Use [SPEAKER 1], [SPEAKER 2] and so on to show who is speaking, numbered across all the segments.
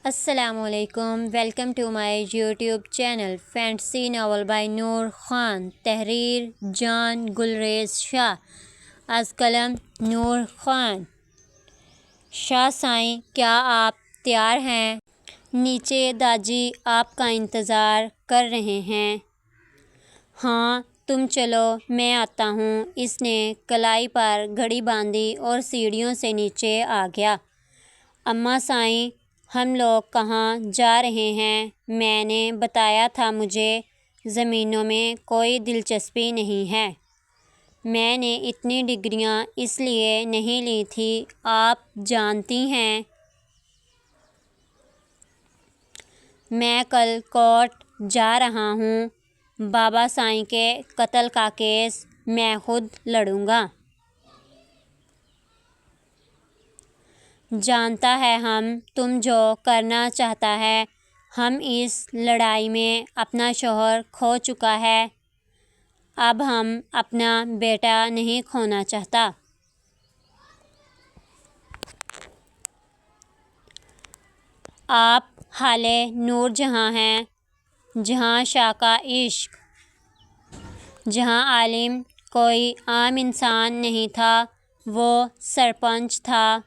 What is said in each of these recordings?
[SPEAKER 1] अस्सलामुअलैकुम। Welcome to my YouTube channel. Fantasy novel by Noor Khan. तहरीर जान गुलरेज़ शाह। आज कलम नूर ख़ान। शाह साईं, क्या आप तैयार हैं? नीचे दाजी आपका इंतज़ार कर रहे हैं। हाँ, तुम चलो, मैं आता हूँ। इसने कलाई पर घड़ी बांधी और सीढ़ियों से नीचे आ गया। अम्मा साईं, हम लोग कहाँ जा रहे हैं? मैंने बताया था मुझे ज़मीनों में कोई दिलचस्पी नहीं है। मैंने इतनी डिग्रियाँ इसलिए नहीं ली थी, आप जानती हैं। मैं कल कोर्ट जा रहा हूँ। बाबा साईं के कत्ल का केस मैं खुद लड़ूंगा। जानता है हम तुम जो करना चाहता है। हम इस लड़ाई में अपना शौहर खो चुका है। अब हम अपना बेटा नहीं खोना चाहता। आप हाले नूरजहाँ हैं, जहाँ शाह का इश्क, जहाँ आलिम कोई आम इंसान नहीं था, वो सरपंच था।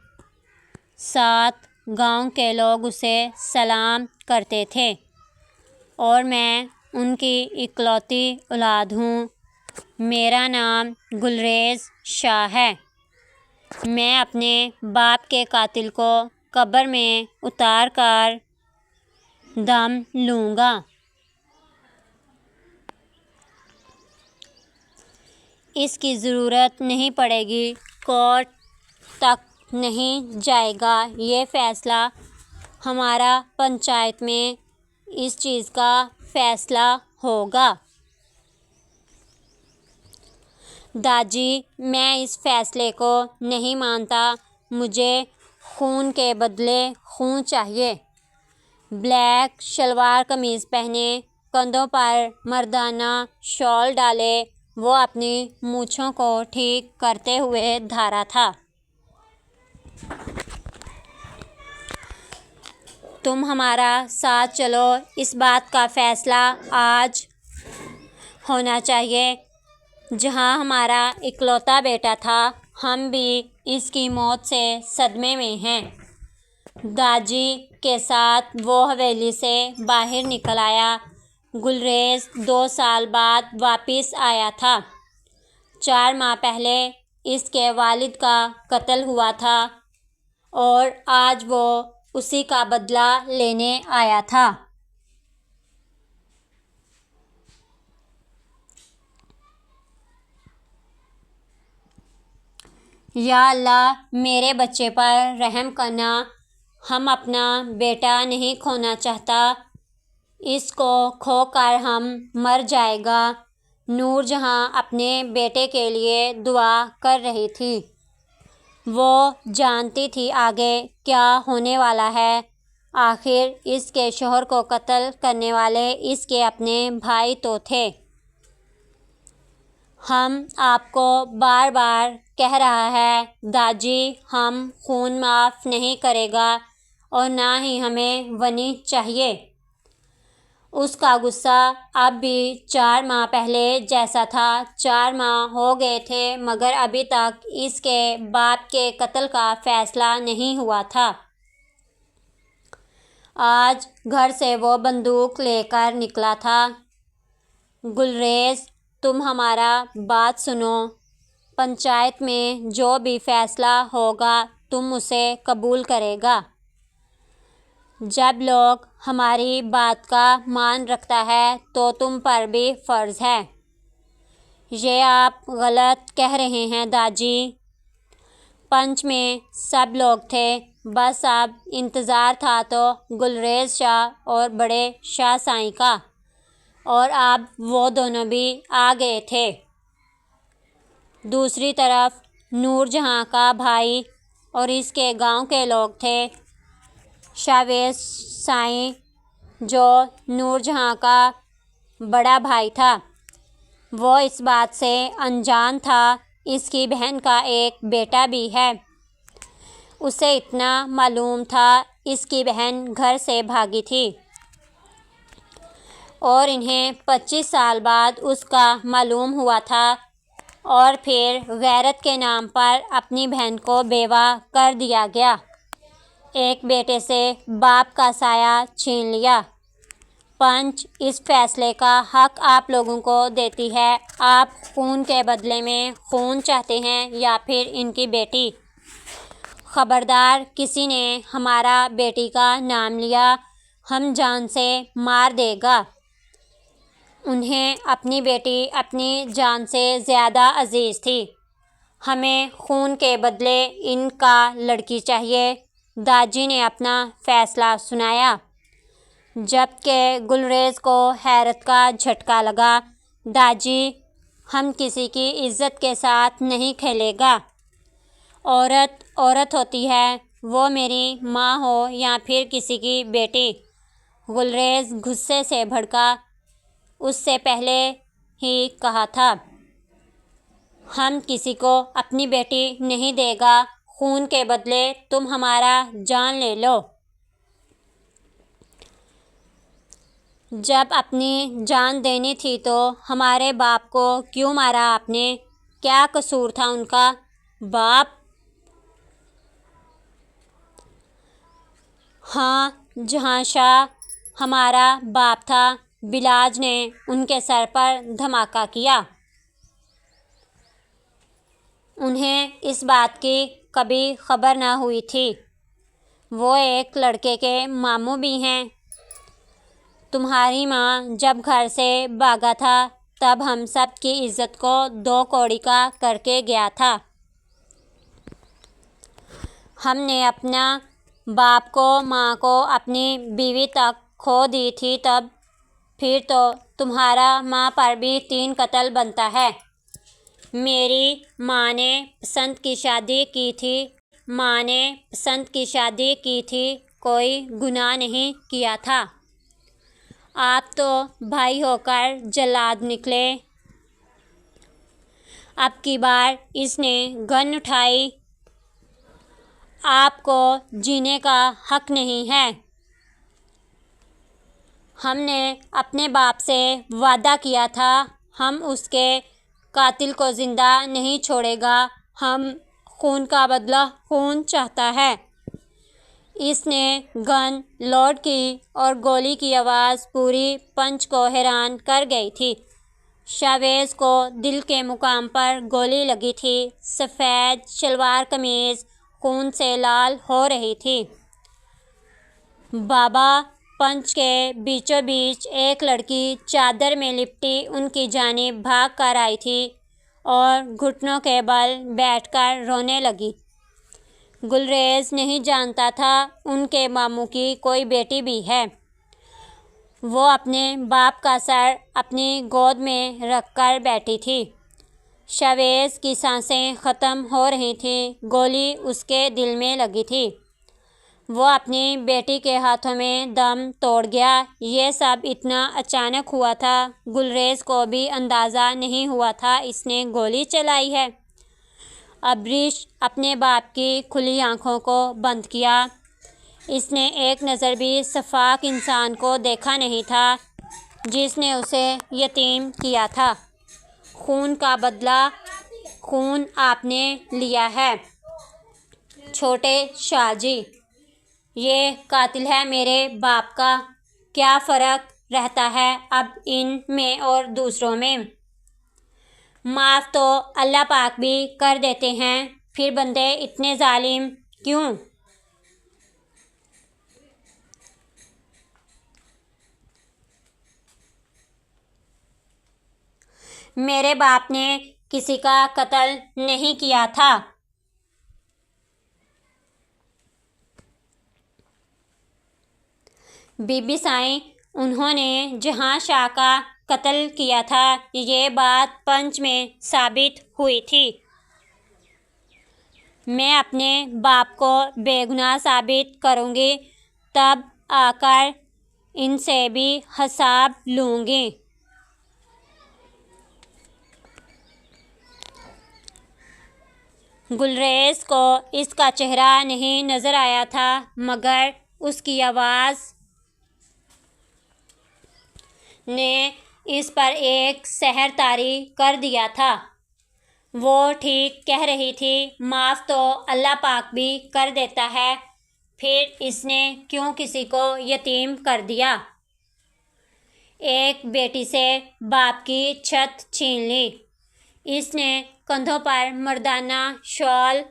[SPEAKER 1] साथ गांव के लोग उसे सलाम करते थे और मैं उनकी इकलौती औलाद हूँ। मेरा नाम गुलरेज़ शाह है। मैं अपने बाप के कातिल को कब्र में उतार कर दम लूँगा। इसकी ज़रूरत नहीं पड़ेगी, कोर्ट तक नहीं जाएगा। ये फ़ैसला हमारा पंचायत में इस चीज़ का फ़ैसला होगा। दादी, मैं इस फ़ैसले को नहीं मानता। मुझे खून के बदले खून चाहिए। ब्लैक शलवार कमीज़ पहने, कंधों पर मर्दाना शॉल डाले, वो अपनी मूँछों को ठीक करते हुए धारा था। तुम हमारा साथ चलो। इस बात का फ़ैसला आज होना चाहिए। जहाँ हमारा इकलौता बेटा था, हम भी इसकी मौत से सदमे में हैं। दादी के साथ वो हवेली से बाहर निकल आया। गुलरेज़ 2 साल बाद वापस आया था। 4 माह पहले इसके वालिद का कत्ल हुआ था और आज वो उसी का बदला लेने आया था। या अल्लाह, मेरे बच्चे पर रहम करना। हम अपना बेटा नहीं खोना चाहता। इसको खोकर हम मर जाएगा। नूरजहाँ अपने बेटे के लिए दुआ कर रही थी। वो जानती थी आगे क्या होने वाला है। आखिर इसके शौहर को कत्ल करने वाले इसके अपने भाई तो थे। हम आपको बार बार कह रहा है दादी, हम खून माफ़ नहीं करेगा और ना ही हमें वनी चाहिए। उसका गुस्सा अब भी 4 माह पहले जैसा था। 4 माह हो गए थे मगर अभी तक इसके बाप के कत्ल का फ़ैसला नहीं हुआ था। आज घर से वो बंदूक लेकर निकला था। गुलरेज़, तुम हमारा बात सुनो। पंचायत में जो भी फ़ैसला होगा तुम उसे कबूल करेगा। जब लोग हमारी बात का मान रखता है तो तुम पर भी फ़र्ज़ है। ये आप गलत कह रहे हैं दादी। पंच में सब लोग थे, बस अब इंतज़ार था तो गुलरेज़ शाह और बड़े शाह साईं का, और अब वो दोनों भी आ गए थे। दूसरी तरफ नूरजहाँ का भाई और इसके गांव के लोग थे। शावेज़ साईं, जो नूरजहाँ का बड़ा भाई था, वो इस बात से अनजान था इसकी बहन का एक बेटा भी है। उसे इतना मालूम था इसकी बहन घर से भागी थी और इन्हें 25 साल बाद उसका मालूम हुआ था और फिर गैरत के नाम पर अपनी बहन को बेवा कर दिया गया। एक बेटे से बाप का साया छीन लिया। पंच इस फैसले का हक आप लोगों को देती है। आप खून के बदले में खून चाहते हैं या फिर इनकी बेटी? खबरदार, किसी ने हमारा बेटी का नाम लिया, हम जान से मार देगा। उन्हें अपनी बेटी अपनी जान से ज़्यादा अजीज़ थी। हमें खून के बदले इनका लड़की चाहिए। दाजी ने अपना फैसला सुनाया। जबकि गुलरेज को हैरत का झटका लगा। दाजी, हम किसी की इज्जत के साथ नहीं खेलेगा। औरत औरत होती है, वो मेरी माँ हो या फिर किसी की बेटी। गुलरेज गुस्से से भड़का। उससे पहले ही कहा था, हम किसी को अपनी बेटी नहीं देगा। खून के बदले तुम हमारा जान ले लो। जब अपनी जान देनी थी तो हमारे बाप को क्यों मारा आपने? क्या कसूर था उनका? बाप? हाँ, जहांशाह हमारा बाप था। बिलाज ने उनके सर पर धमाका किया। उन्हें इस बात की कभी खबर न हुई थी। वो एक लड़के के मामू भी हैं। तुम्हारी माँ जब घर से भागा था तब हम सब की इज्जत को 2 कौड़ी का करके गया था। हमने अपना बाप को, माँ को, अपनी बीवी तक खो दी थी तब। फिर तो तुम्हारा माँ पर भी 3 कत्ल बनता है। मेरी माँ ने पसंद की शादी की थी। माँ ने पसंद की शादी की थी, कोई गुनाह नहीं किया था। आप तो भाई होकर जल्लाद निकले। अब की बार इसने गन उठाई। आपको जीने का हक नहीं है। हमने अपने बाप से वादा किया था, हम उसके कातिल को ज़िंदा नहीं छोड़ेगा। हम खून का बदला खून चाहता है। इसने गन लोड की और गोली की आवाज़ पूरी पंच को हैरान कर गई थी। शावेज को दिल के मुकाम पर गोली लगी थी। सफ़ेद शलवार कमीज़ खून से लाल हो रही थी। बाबा, पंच के बीचों बीच एक लड़की चादर में लिपटी उनकी जानिब भाग कर आई थी और घुटनों के बल बैठकर रोने लगी। गुलरेज नहीं जानता था उनके मामू की कोई बेटी भी है। वो अपने बाप का सर अपनी गोद में रखकर बैठी थी। शावेज की सांसें ख़त्म हो रही थीं। गोली उसके दिल में लगी थी। वो अपनी बेटी के हाथों में दम तोड़ गया। ये सब इतना अचानक हुआ था, गुलरेज को भी अंदाज़ा नहीं हुआ था इसने गोली चलाई है। अब्रिश अपने बाप की खुली आंखों को बंद किया। इसने एक नज़र भी शफ़ाक इंसान को देखा नहीं था जिसने उसे यतीम किया था। खून का बदला खून आपने लिया है। छोटे शाहजी, ये कातिल है मेरे बाप का। क्या फ़र्क रहता है अब इन में और दूसरों में? माफ़ तो अल्लाह पाक भी कर देते हैं, फिर बंदे इतने जालिम क्यों? मेरे बाप ने किसी का कत्ल नहीं किया था। बीबी साईं, उन्होंने जहांशाह का कत्ल किया था। ये बात पंच में साबित हुई थी। मैं अपने बाप को बेगुनाह साबित करूँगी, तब आकर इनसे भी हिसाब लूँगी। गुलरेज को इसका चेहरा नहीं नज़र आया था, मगर उसकी आवाज़ ने इस पर एक सहर तारी कर दिया था। वो ठीक कह रही थी, माफ़ तो अल्लाह पाक भी कर देता है, फिर इसने क्यों किसी को यतीम कर दिया। एक बेटी से बाप की छत छीन ली। इसने कंधों पर मर्दाना शॉल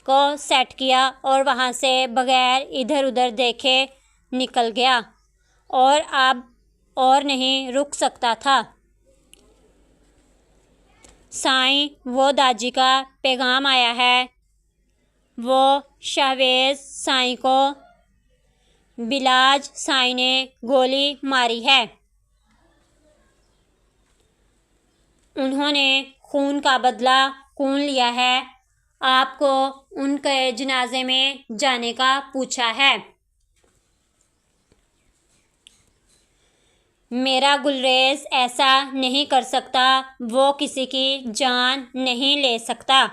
[SPEAKER 1] को सेट किया और वहाँ से बगैर इधर उधर देखे निकल गया और अब और नहीं रुक सकता था। साईं, वो दाजी का पैगाम आया है। वो शाहवेज साईं को बिलाज साईं ने गोली मारी है। उन्होंने खून का बदला कौन लिया है? आपको उनके जनाजे में जाने का पूछा है। मेरा गुलरेज ऐसा नहीं कर सकता। वो किसी की जान नहीं ले सकता।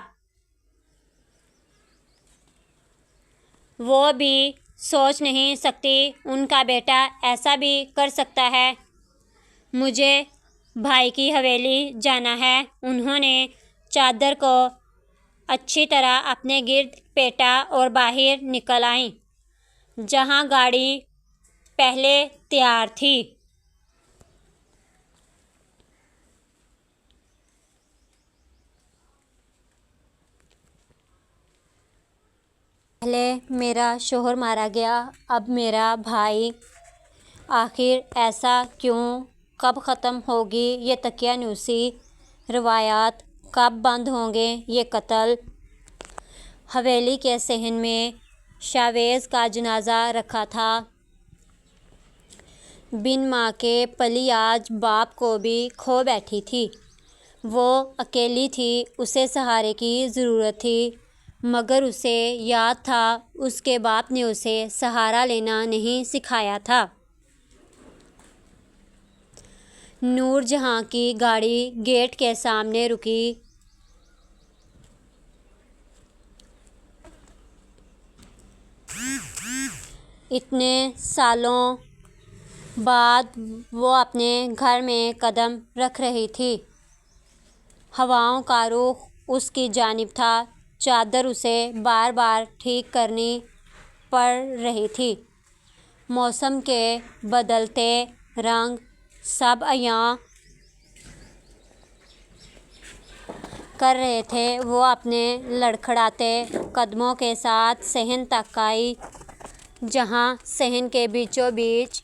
[SPEAKER 1] वो भी सोच नहीं सकती उनका बेटा ऐसा भी कर सकता है। मुझे भाई की हवेली जाना है। उन्होंने चादर को अच्छी तरह अपने गिर्द पेटा और बाहर निकल आई, जहाँ गाड़ी पहले तैयार थी। पहले मेरा शोहर मारा गया, अब मेरा भाई। आखिर ऐसा क्यों? कब ख़त्म होगी ये तकियानुसी रवायात? कब बंद होंगे ये कत्ल? हवेली के सहन में शाहवेज का जनाजा रखा था। बिन माँ के पली आज बाप को भी खो बैठी थी। वो अकेली थी, उसे सहारे की ज़रूरत थी, मगर उसे याद था उसके बाप ने उसे सहारा लेना नहीं सिखाया था। नूरजहाँ की गाड़ी गेट के सामने रुकी। इतने सालों बाद वो अपने घर में कदम रख रही थी। हवाओं का रुख उसकी जानिब था। चादर उसे बार बार ठीक करनी पड़ रही थी। मौसम के बदलते रंग सब अयां कर रहे थे। वो अपने लड़खड़ाते कदमों के साथ सहन तक आई, जहाँ सहन के बीचों बीच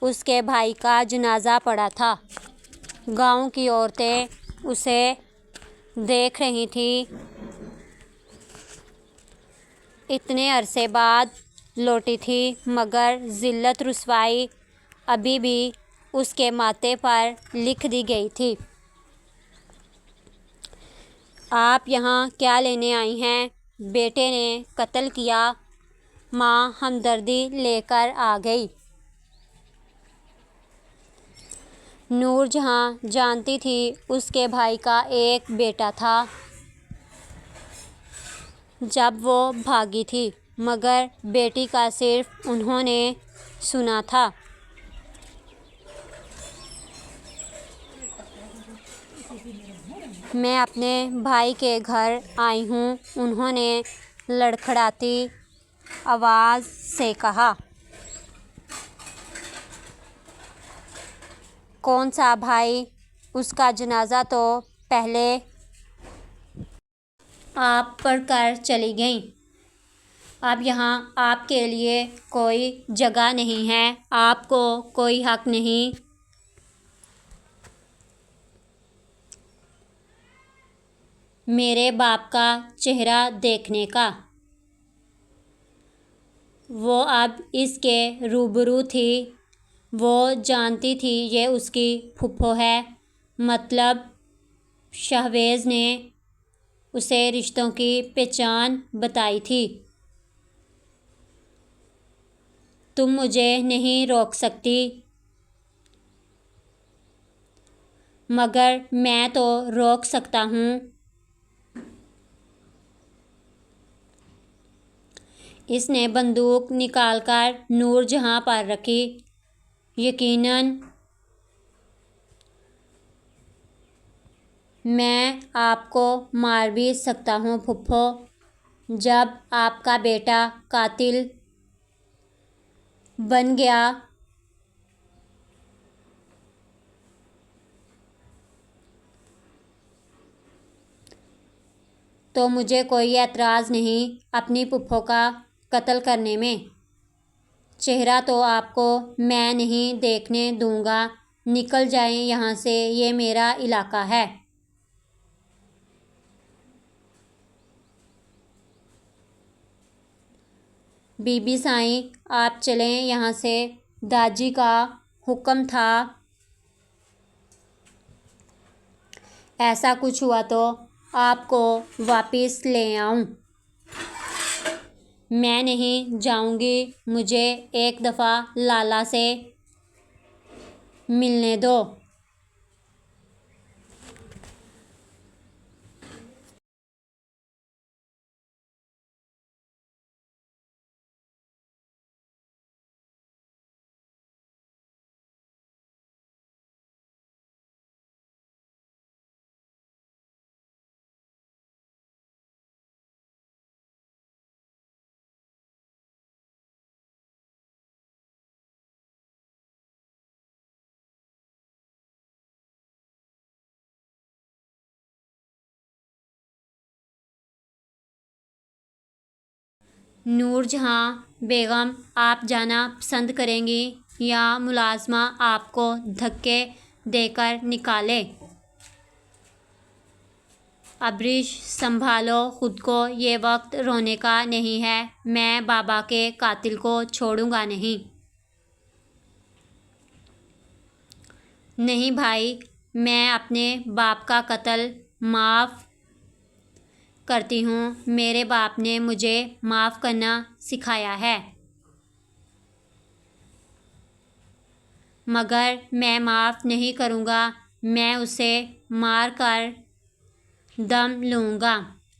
[SPEAKER 1] उसके भाई का जनाजा पड़ा था। गांव की औरतें उसे देख रही थीं। इतने अरसे बाद लौटी थी, मगर ज़िल्लत रुसवाई अभी भी उसके माथे पर लिख दी गई थी। आप यहाँ क्या लेने आई हैं? बेटे ने कत्ल किया। माँ हमदर्दी लेकर आ गई। नूरजहाँ जानती थी उसके भाई का एक बेटा था जब वो भागी थी, मगर बेटी का सिर्फ उन्होंने सुना था। मैं अपने भाई के घर आई हूँ, उन्होंने लड़खड़ाती आवाज़ से कहा। कौन सा भाई? उसका जनाजा तो पहले आप पढ़कर चली गईं। अब यहाँ आपके लिए कोई जगह नहीं है। आपको कोई हक नहीं मेरे बाप का चेहरा देखने का। वो अब इसके रूबरू थी। वो जानती थी ये उसकी फूफो है। मतलब शाहवेज ने उसे रिश्तों की पहचान बताई थी। तुम मुझे नहीं रोक सकती, मगर मैं तो रोक सकता हूँ। इसने बंदूक निकालकर नूरजहां पर रखी। यकीनन मैं आपको मार भी सकता हूँ फुफ्फो। जब आपका बेटा कातिल बन गया तो मुझे कोई एतराज़ नहीं अपनी फुफ्फो का कत्ल करने में। चेहरा तो आपको मैं नहीं देखने दूंगा। निकल जाएं यहाँ से, ये मेरा इलाका है। बीबी साईं, आप चलें यहाँ से, दाजी का हुक्म था। ऐसा कुछ हुआ तो आपको वापस ले आऊं। मैं नहीं जाऊंगी, मुझे एक दफ़ा लाला से मिलने दो। नूरजहां बेगम, आप जाना पसंद करेंगी या मुलाजमा आपको धक्के देकर निकाले? अब्रिश, संभालो खुद को, ये वक्त रोने का नहीं है। मैं बाबा के कातिल को छोड़ूंगा नहीं। नहीं भाई, मैं अपने बाप का कत्ल माफ़ करती हूँ। मेरे बाप ने मुझे माफ़ करना सिखाया है, मगर मैं माफ़ नहीं करूँगा। मैं उसे मार कर दम लूँगा।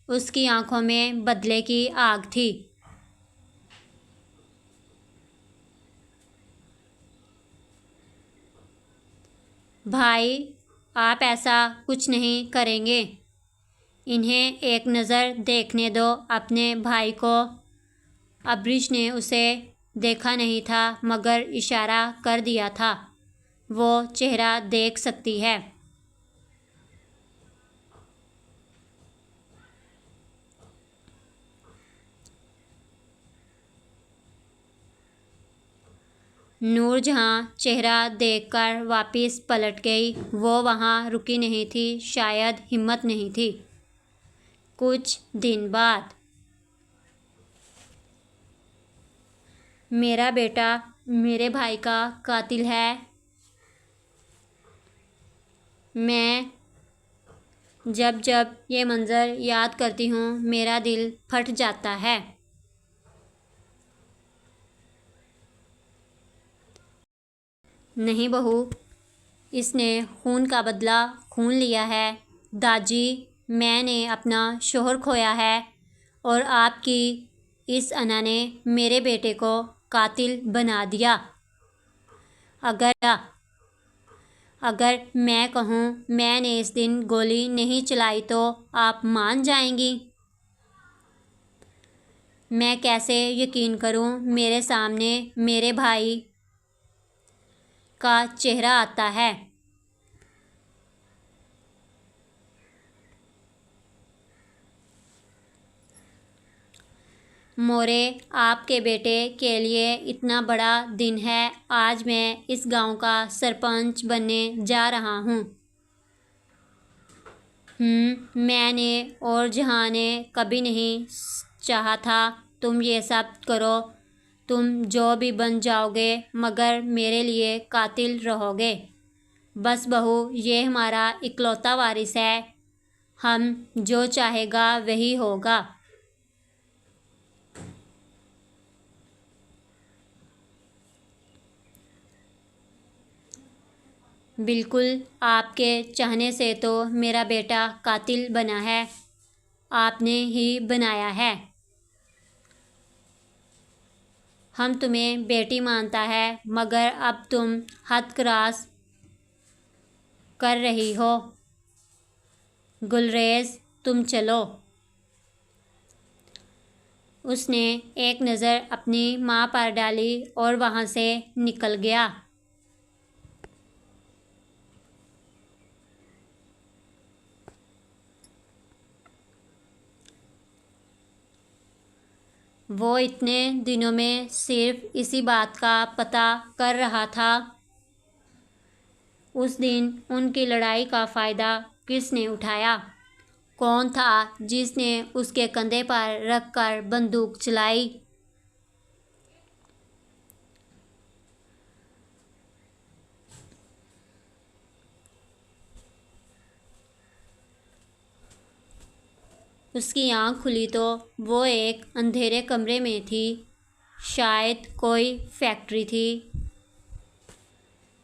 [SPEAKER 1] उसकी आंखों में बदले की आग थी। भाई, आप ऐसा कुछ नहीं करेंगे। इन्हें एक नज़र देखने दो अपने भाई को। अब्रिश ने उसे देखा नहीं था, मगर इशारा कर दिया था। वो चेहरा देख सकती है। नूरजहां चेहरा देखकर वापस पलट गई। वो वहाँ रुकी नहीं थी, शायद हिम्मत नहीं थी। कुछ दिन बाद, मेरा बेटा मेरे भाई का कातिल है। मैं जब जब ये मंज़र याद करती हूँ मेरा दिल फट जाता है। नहीं बहू, इसने खून का बदला खून लिया है। दाजी, मैंने अपना शोहर खोया है और आपकी इस अना ने मेरे बेटे को कातिल बना दिया। अगर मैं कहूँ मैंने इस दिन गोली नहीं चलाई तो आप मान जाएंगी? मैं कैसे यकीन करूँ? मेरे सामने मेरे भाई का चेहरा आता है। मोरे, आपके बेटे के लिए इतना बड़ा दिन है। आज मैं इस गांव का सरपंच बनने जा रहा हूँ। मैंने और जहाँ ने कभी नहीं चाहा था तुम ये सब करो। तुम जो भी बन जाओगे, मगर मेरे लिए कातिल रहोगे। बस बहू, ये हमारा इकलौता वारिस है। हम जो चाहेगा वही होगा। बिल्कुल, आपके चाहने से तो मेरा बेटा कातिल बना है। आपने ही बनाया है। हम तुम्हें बेटी मानता है, मगर अब तुम हद क्रॉस कर रही हो। गुलरेज, तुम चलो। उसने एक नज़र अपनी माँ पर डाली और वहाँ से निकल गया। वो इतने दिनों में सिर्फ इसी बात का पता कर रहा था। उस दिन उनकी लड़ाई का फ़ायदा किसने उठाया? कौन था जिसने उसके कंधे पर रखकर बंदूक चलाई? उसकी आँख खुली तो वो एक अंधेरे कमरे में थी। शायद कोई फैक्ट्री थी।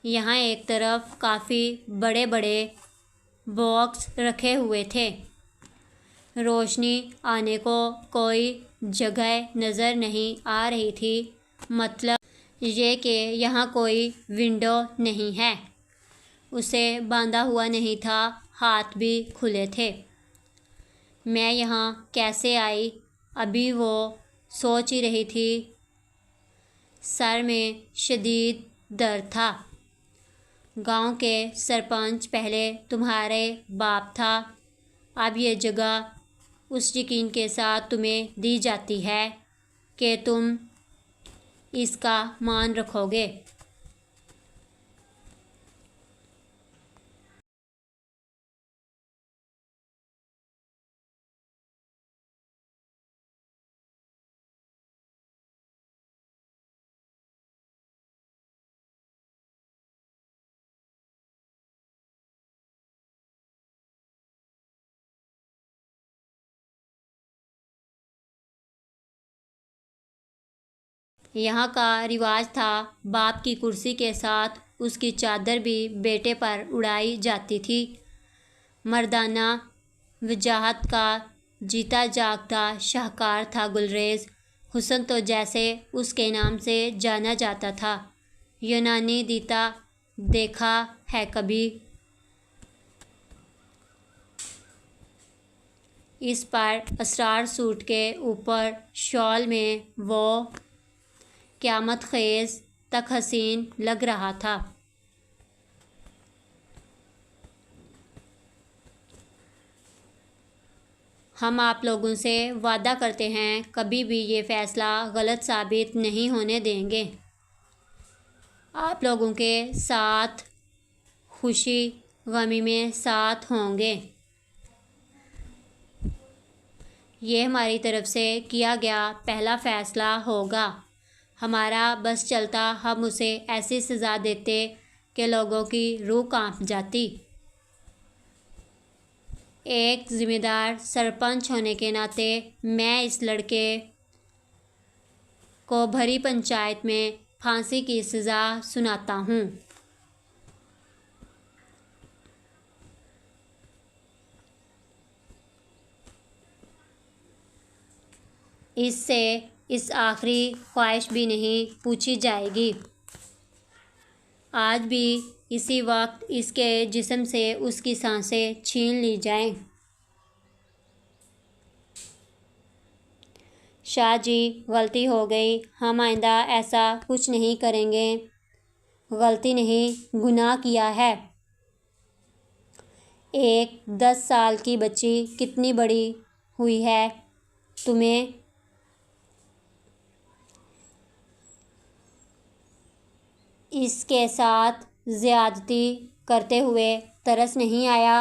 [SPEAKER 1] यहाँ एक तरफ काफ़ी बड़े बड़े बॉक्स रखे हुए थे। रोशनी आने को कोई जगह नज़र नहीं आ रही थी। मतलब ये कि यहाँ कोई विंडो नहीं है। उसे बांधा हुआ नहीं था, हाथ भी खुले थे। मैं यहाँ कैसे आई? अभी वो सोच ही रही थी। सर में शदीद दर्द था। गांव के सरपंच पहले तुम्हारे बाप था। अब ये जगह उस यकीन के साथ तुम्हें दी जाती है कि तुम इसका मान रखोगे। यहाँ का रिवाज था, बाप की कुर्सी के साथ उसकी चादर भी बेटे पर उड़ाई जाती थी। मर्दाना वजाहत का जीता जागता शाहकार था गुलरेज। हुस्न तो जैसे उसके नाम से जाना जाता था। यूनानी दीता देखा है कभी? इस पर असरार सूट के ऊपर शॉल में वो क़यामत ख़ेज़ तक हसीन लग रहा था। हम आप लोगों से वादा करते हैं, कभी भी ये फ़ैसला गलत साबित नहीं होने देंगे। आप लोगों के साथ खुशी गमी में साथ होंगे। ये हमारी तरफ से किया गया पहला फ़ैसला होगा। हमारा बस चलता हम उसे ऐसी सज़ा देते कि लोगों की रूह कांप जाती। एक ज़िम्मेदार सरपंच होने के नाते मैं इस लड़के को भरी पंचायत में फांसी की सज़ा सुनाता हूँ। इससे इस आखिरी ख्वाहिश भी नहीं पूछी जाएगी। आज भी इसी वक्त इसके जिस्म से उसकी सांसें छीन ली जाएं। शाह जी, गलती हो गई। हम आइंदा ऐसा कुछ नहीं करेंगे। गलती नहीं, गुनाह किया है। एक 10 साल की बच्ची कितनी बड़ी हुई है? तुम्हें इसके साथ ज़्यादती करते हुए तरस नहीं आया?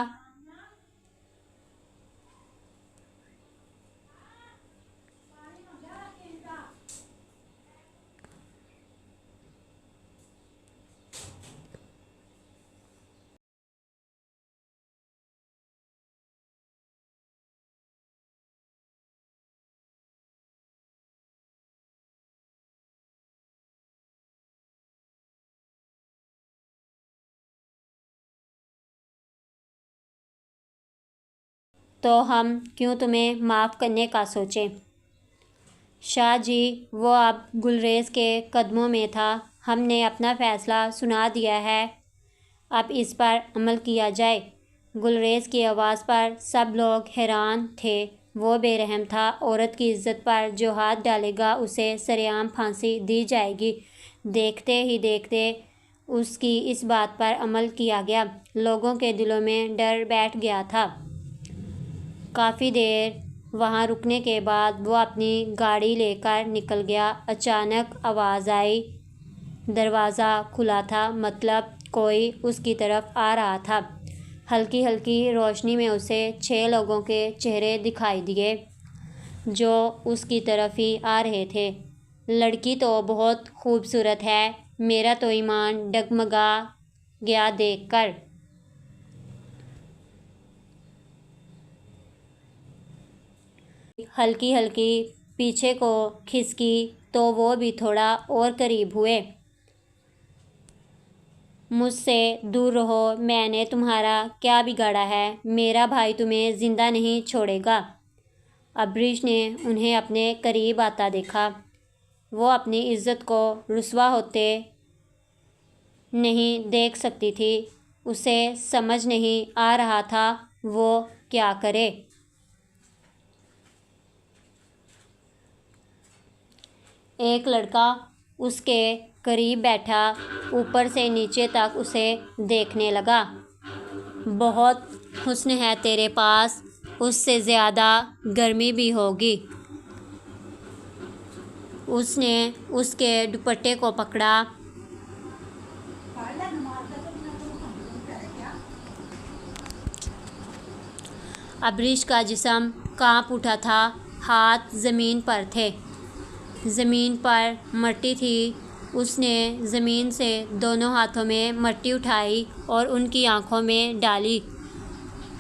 [SPEAKER 1] तो हम क्यों तुम्हें माफ़ करने का सोचें? शाह जी, वो अब गुलरेज के कदमों में था। हमने अपना फ़ैसला सुना दिया है, अब इस पर अमल किया जाए। गुलरेज की आवाज़ पर सब लोग हैरान थे। वो बेरहम था। औरत की इज्जत पर जो हाथ डालेगा उसे सरेआम फांसी दी जाएगी। देखते ही देखते उसकी इस बात पर अमल किया गया। लोगों के दिलों में डर बैठ गया था। काफ़ी देर वहाँ रुकने के बाद वो अपनी गाड़ी लेकर निकल गया। अचानक आवाज़ आई। दरवाज़ा खुला था, मतलब कोई उसकी तरफ आ रहा था। हल्की हल्की रोशनी में उसे 6 लोगों के चेहरे दिखाई दिए जो उसकी तरफ ही आ रहे थे। लड़की तो बहुत खूबसूरत है, मेरा तो ईमान डगमगा गया देखकर। हल्की हल्की पीछे को खिसकी तो वो भी थोड़ा और करीब हुए। मुझसे दूर रहो, मैंने तुम्हारा क्या बिगाड़ा है? मेरा भाई तुम्हें ज़िंदा नहीं छोड़ेगा। अब्रिश ने उन्हें अपने करीब आता देखा। वो अपनी इज्जत को रुसवा होते नहीं देख सकती थी। उसे समझ नहीं आ रहा था वो क्या करे। एक लड़का उसके करीब बैठा ऊपर से नीचे तक उसे देखने लगा। बहुत हुस्न है तेरे पास, उससे ज़्यादा गर्मी भी होगी। उसने उसके दुपट्टे को पकड़ा। अब्रिश का जिस्म कांप उठा था। हाथ ज़मीन पर थे। ज़मीन पर मट्टी थी। उसने ज़मीन से दोनों हाथों में मट्टी उठाई और उनकी आंखों में डाली।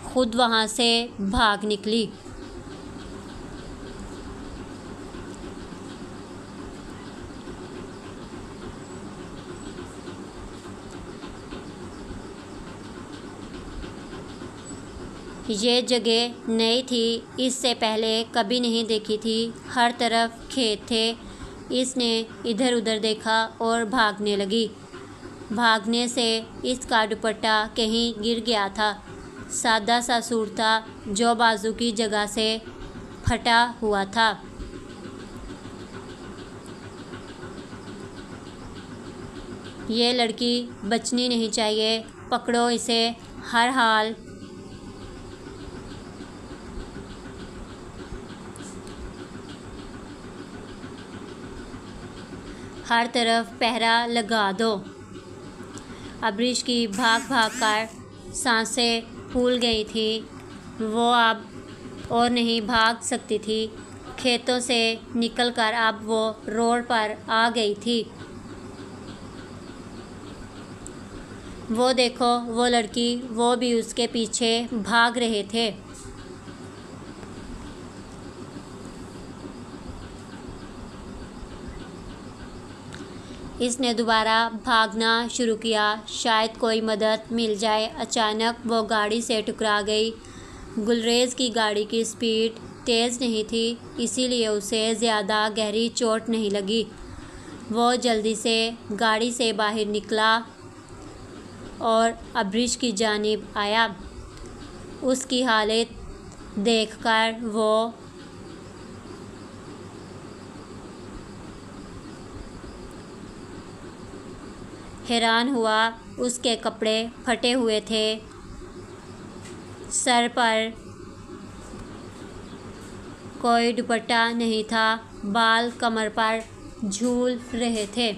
[SPEAKER 1] खुद वहाँ से भाग निकली। ये जगह नई थी, इससे पहले कभी नहीं देखी थी। हर तरफ खेत थे। इसने इधर उधर देखा और भागने लगी। भागने से इसका दुपट्टा कहीं गिर गया था। सादा सा सूट था जो बाजू की जगह से फटा हुआ था। ये लड़की बचनी नहीं चाहिए, पकड़ो इसे हर हाल। हर तरफ पहरा लगा दो। अब्रिश की भाग भाग कर सांसें फूल गई थी। वो अब और नहीं भाग सकती थी। खेतों से निकलकर अब वो रोड पर आ गई थी। वो देखो, वो लड़की, वो भी उसके पीछे भाग रहे थे। इसने दोबारा भागना शुरू किया, शायद कोई मदद मिल जाए। अचानक वो गाड़ी से टकरा गई। गुलरेज की गाड़ी की स्पीड तेज़ नहीं थी, इसीलिए उसे ज़्यादा गहरी चोट नहीं लगी। वो जल्दी से गाड़ी से बाहर निकला और अब्रिश की जानिब आया। उसकी हालत देखकर वो हैरान हुआ। उसके कपड़े फटे हुए थे, सर पर कोई दुपट्टा नहीं था, बाल कमर पर झूल रहे थे।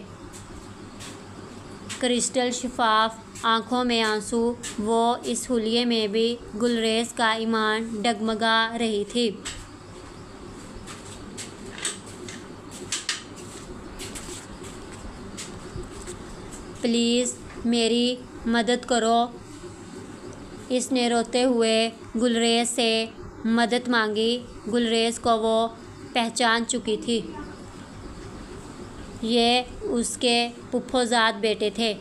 [SPEAKER 1] क्रिस्टल शफाफ आँखों में आंसू। वो इस हुलिये में भी गुलरेज का ईमान डगमगा रही थी। प्लीज़ मेरी मदद करो। इसने रोते हुए गुलरेज से मदद मांगी। गुलरेज को वो पहचान चुकी थी। ये उसके फुफ्फोज़ाद बेटे थे,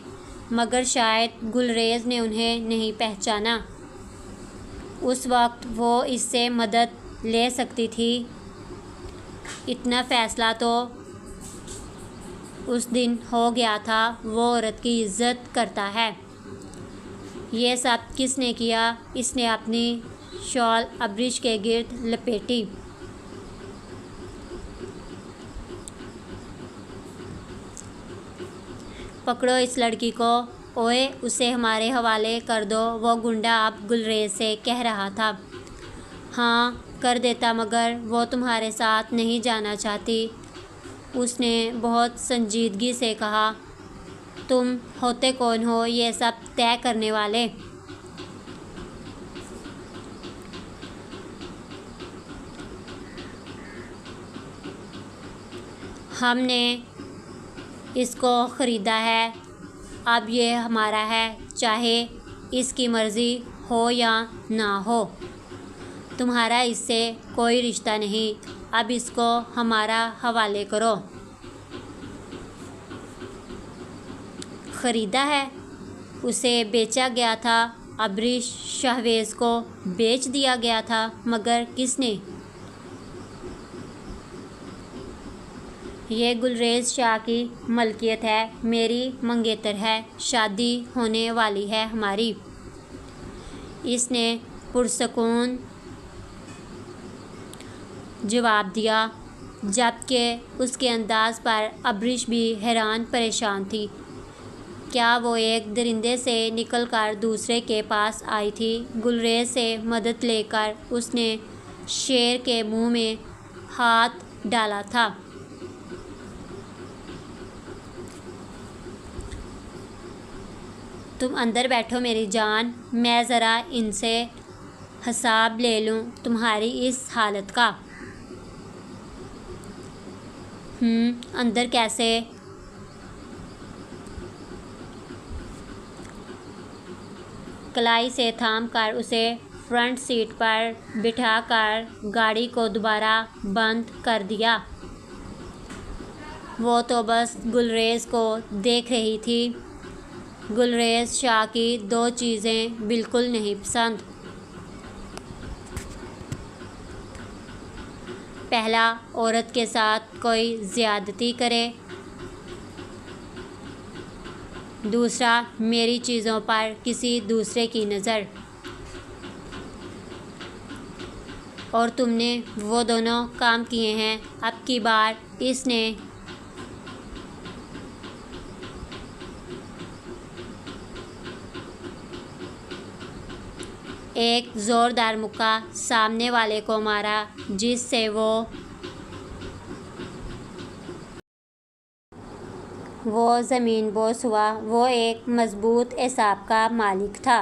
[SPEAKER 1] मगर शायद गुलरेज ने उन्हें नहीं पहचाना। उस वक्त वो इससे मदद ले सकती थी। इतना फैसला तो उस दिन हो गया था, वो औरत की इज्जत करता है। ये सब किसने किया? इसने अपनी शॉल अब्रिश के गिर्द लपेटी। पकड़ो इस लड़की को, ओए उसे हमारे हवाले कर दो, वो गुंडा अब गुलरेज से कह रहा था। हाँ कर देता, मगर वो तुम्हारे साथ नहीं जाना चाहती, उसने बहुत संजीदगी से कहा। तुम होते कौन हो ये सब तय करने वाले? हमने इसको ख़रीदा है, अब ये हमारा है, चाहे इसकी मर्ज़ी हो या ना हो। तुम्हारा इससे कोई रिश्ता नहीं, अब इसको हमारा हवाले करो। ख़रीदा है? उसे बेचा गया था, अब्रिश शाहवेज़ को बेच दिया गया था, मगर किसने? ये गुलरेज शाह की मलकियत है, मेरी मंगेतर है, शादी होने वाली है हमारी। इसने पुरसकून जवाब दिया, जबकि उसके अंदाज़ पर अब्रिश भी हैरान परेशान थी। क्या वो एक दरिंदे से निकलकर दूसरे के पास आई थी? गुलरेज से मदद लेकर उसने शेर के मुंह में हाथ डाला था। तुम अंदर बैठो मेरी जान, मैं ज़रा इनसे हिसाब ले लूँ तुम्हारी इस हालत का। अंदर कैसे? कलाई से थामकर उसे फ्रंट सीट पर बिठाकर गाड़ी को दोबारा बंद कर दिया। वो तो बस गुलरेज को देख रही थी। गुलरेज शाह की दो चीज़ें बिल्कुल नहीं पसंद। पहला, औरत के साथ कोई ज़्यादती करे। दूसरा, मेरी चीज़ों पर किसी दूसरे की नज़र। और तुमने वो दोनों काम किए हैं। अब की बार इसने एक ज़ोरदार मुक्का सामने वाले को मारा, जिससे वो ज़मीन बोस हुआ। वो एक मज़बूत एसाब का मालिक था।